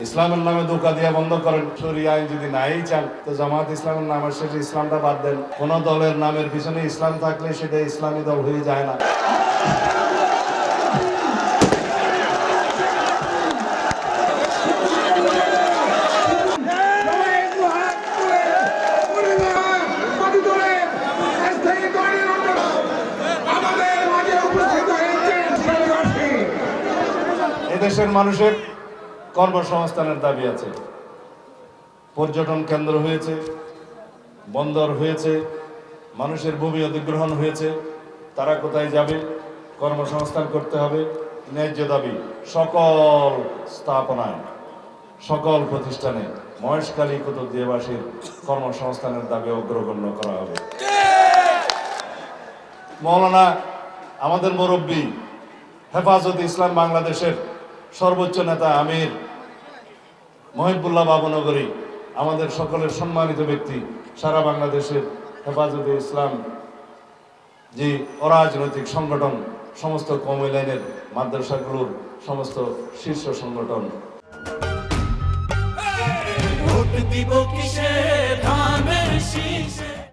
ইসলামের নামে ধোঁকা দিয়ে বন্ধ করেন। শরিয়া আইন যদি নাই চান তো জামাত ইসলামের নামের শেষে ইসলামটা বাদ দেন। কোন দলের নামের পিছনে ইসলাম থাকলে সেটা ইসলামী দল হয়ে যায় না। এদেশের মানুষের কর্মসংস্থানের দাবি আছে। পর্যটন কেন্দ্র হয়েছে, বন্দর হয়েছে, মানুষের ভূমি অধিগ্রহণ হয়েছে, তারা কোথায় যাবে? কর্মসংস্থান করতে হবে। ন্যায্য দাবি সকল স্থাপনায়, সকল প্রতিষ্ঠানে মহেশখালী কুতুবদিয়াবাসীর কর্মসংস্থানের দাবি অগ্রগণ্য করা হবে। মৌলানা আমাদের মুরব্বী, হেফাজতে ইসলাম বাংলাদেশের সর্বোচ্চ নেতা আমির মহিবুল্লাহ বাবুনগরী, আমাদের সকলের সম্মানিত ব্যক্তি, সারা বাংলাদেশের হেফাজতে ইসলাম যে অরাজনৈতিক সংগঠন, সমস্ত কওমি লাইনের মাদ্রাসাগুলোর সমস্ত শীর্ষ সংগঠন,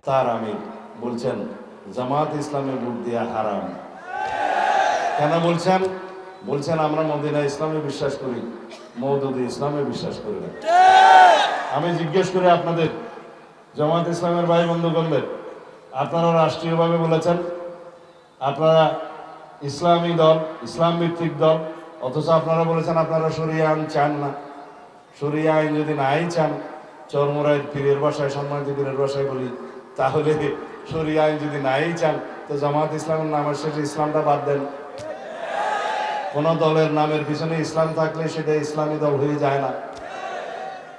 তার আমির বলছেন জামাত ইসলামে ভোট দেয়া হারাম। কেন বলছেন? বলছেন আমরা মদিনা ইসলামে বিশ্বাস করি, মওদুদে ইসলামে বিশ্বাস করি না। আমি জিজ্ঞেস করি আপনাদের জামাত ইসলামের ভাই বন্ধুগণদের, আপনারা রাষ্ট্রীয়ভাবে বলেছেন আপনারা ইসলামী দল, ইসলাম ভিত্তিক দল, অথচ আপনারা বলেছেন আপনারা শরিয়া আইন চান না। শরিয়া আইন যদি নাই চান, চরমোরাইয়ের পীরের ভাষায়, সম্মানিত পীরের ভাষায় বলি, তাহলে শরিয়া আইন যদি নাই চান তো জামাত ইসলামের নামের শেষে ইসলামটা বাদ দেন। কোন দলের নামের পিছনে ইসলাম থাকলে সেটা ইসলামী দল হয়ে যায় না।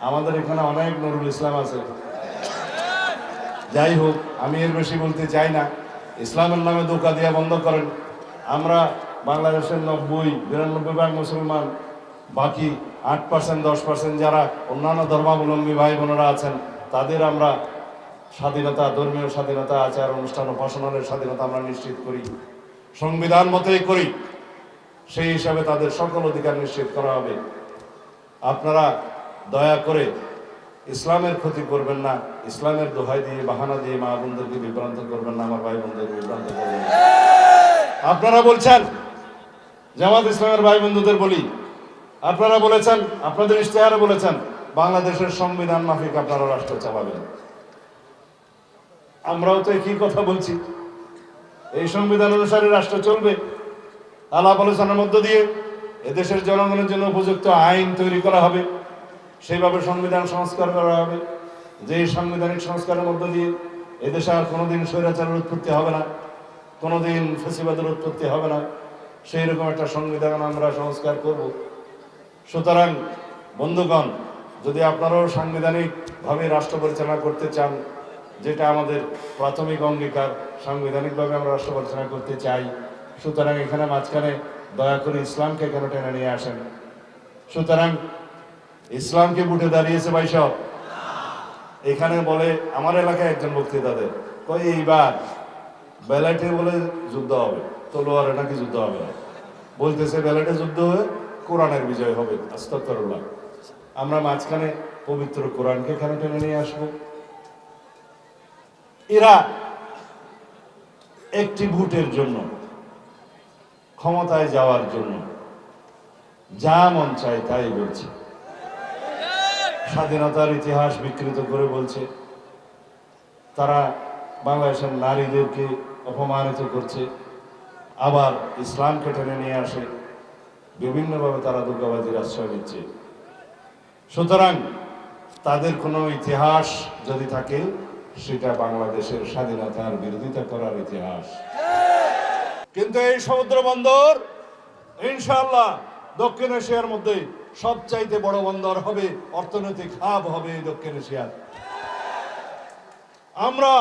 আমাদের এখানে অনেক নুরুল ইসলাম আছে। যাই হোক, আমি এর বেশি বলতে চাই না। ইসলামের নামে ধোঁকা দিয়ে বন্ধ করেন। আমরা বাংলাদেশের 90-92% মুসলমান, বাকি 8% 10% যারা অন্যান্য ধর্মাবলম্বী ভাই বোনেরা আছেন, তাদের আমরা স্বাধীনতা, ধর্মীয় স্বাধীনতা, আচার অনুষ্ঠান, উপাসনার স্বাধীনতা আমরা নিশ্চিত করি, সংবিধান মতোই করি। সেই হিসাবে তাদের সকল অধিকার নিশ্চিত করা হবে। আপনারা দয়া করে ইসলামের ক্ষতি করবেন না, ইসলামের দোহাই দিয়ে, বাহানা দিয়ে মা বোনদেরকে বিভ্রান্ত করবেন না, আমার ভাই বোনদের বিভ্রান্ত করবেন না। আপনারা বলছেন, জামাত ইসলামের ভাই বন্ধুদের বলি, আপনারা বলেছেন, আপনাদের ইশতেহারে বলেছেন বাংলাদেশের সংবিধান মাফিক আপনারা রাষ্ট্র চালাবেন। আমরাও তো একই কথা বলছি, এই সংবিধান অনুসারে রাষ্ট্র চলবে। আলাপ আলোচনার মধ্য দিয়ে এদেশের জনগণের জন্য উপযুক্ত আইন তৈরি করা হবে, সেইভাবে সংবিধান সংস্কার করা হবে, যে সাংবিধানিক সংস্কারের মধ্য দিয়ে এদেশে আর কোনোদিন স্বৈরাচারের উৎপত্তি হবে না, কোনোদিন ফ্যাসিবাদের উৎপত্তি হবে না। সেই রকম একটা সংবিধান আমরা সংস্কার করব। সুতরাং বন্ধুগণ, যদি আপনারাও সাংবিধানিকভাবে রাষ্ট্র পরিচালনা করতে চান, যেটা আমাদের প্রাথমিক অঙ্গীকার, সাংবিধানিকভাবে আমরা রাষ্ট্র পরিচালনা করতে চাই, সুতরাং এখানে মাঝখানে দয়া করে ইসলামকে কেন টেনে নিয়ে আসেন? সুতরাং ইসলামকে বুটে দাঁড়িয়েছে ভাই সব। এখানে বলে আমার এলাকায় একজন বক্তৃতাদের কই এইবার ব্যালটে বলে যুদ্ধ হবে, তলোয়ারে নাকি যুদ্ধ হবে না, বলতেছে ব্যালটে যুদ্ধ হয়ে কোরআনের বিজয় হবে। আস্তাগফিরুল্লাহ। আমরা মাঝখানে পবিত্র কোরআনকে কেন টেনে নিয়ে আসবো? এরা একটি ভোটের জন্য, ক্ষমতায় যাওয়ার জন্য যা মন চায় তাই বলছে, স্বাধীনতার ইতিহাস বিকৃত করে বলছে, তারা বাংলাদেশের নারীদেরকে অপমানিত করছে, আবার ইসলামকে টেনে নিয়ে আসে, বিভিন্নভাবে তারা দুর্গাবাজির আশ্রয় নিচ্ছে। সুতরাং তাদের কোনো ইতিহাস যদি থাকে, সেটা বাংলাদেশের স্বাধীনতার বিরোধিতা করার ইতিহাস। কিন্তু এই সমুদ্র বন্দর ইনশাআল্লাহ দক্ষিণ এশিয়ার মধ্যে সবচাইতে বড় বন্দর হবে, অর্থনৈতিক হাব হবে এই দক্ষিণ এশিয়ার। আমরা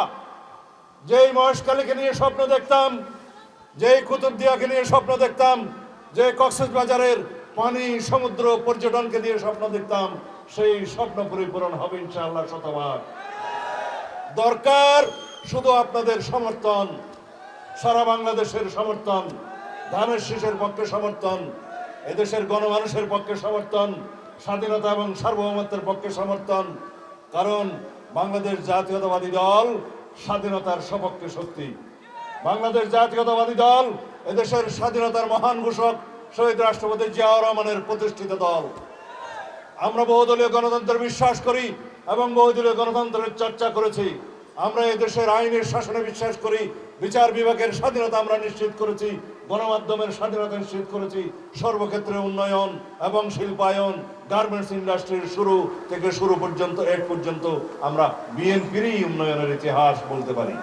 যেই মহেশখালীকে নিয়ে স্বপ্ন দেখতাম, যেই কুতুবদিয়াকে নিয়ে স্বপ্ন দেখতাম, যে কক্সবাজারের পানি, সমুদ্র, পর্যটনকে নিয়ে স্বপ্ন দেখতাম, সেই স্বপ্ন পরিপূরণ হবে ইনশাআল্লাহ শতভাগ। দরকার শুধু আপনাদের সমর্থন, সারা বাংলাদেশের সমর্থন, ধানের শীষের পক্ষে সমর্থন, এদেশের গণমানুষের পক্ষে সমর্থন, স্বাধীনতা এবং সার্বভৌমত্বের পক্ষে সমর্থন, কারণ বাংলাদেশ জাতীয়তাবাদী দল স্বাধীনতার সপক্ষে শক্তি। বাংলাদেশ জাতীয়তাবাদী দল এদেশের স্বাধীনতার মহান ঘোষক শহীদ রাষ্ট্রপতি জিয়াউর রহমানের প্রতিষ্ঠিত দল। আমরা বহুদলীয় গণতন্ত্রে বিশ্বাস করি এবং বহুদলীয় গণতন্ত্রের চর্চা করেছি। আমরা এদেশের আইনের শাসনে বিশ্বাস করি, বিচার বিভাগের স্বাধীনতা আমরা নিশ্চিত করেছি, গণমাধ্যমের স্বাধীনতা নিশ্চিত করেছি, সর্বক্ষেত্রে উন্নয়ন এবং শিল্পায়ন, গার্মেন্টস ইন্ডাস্ট্রির শুরু পর্যন্ত আমরা বিএনপিরই উন্নয়নের ইতিহাস বলতে পারি।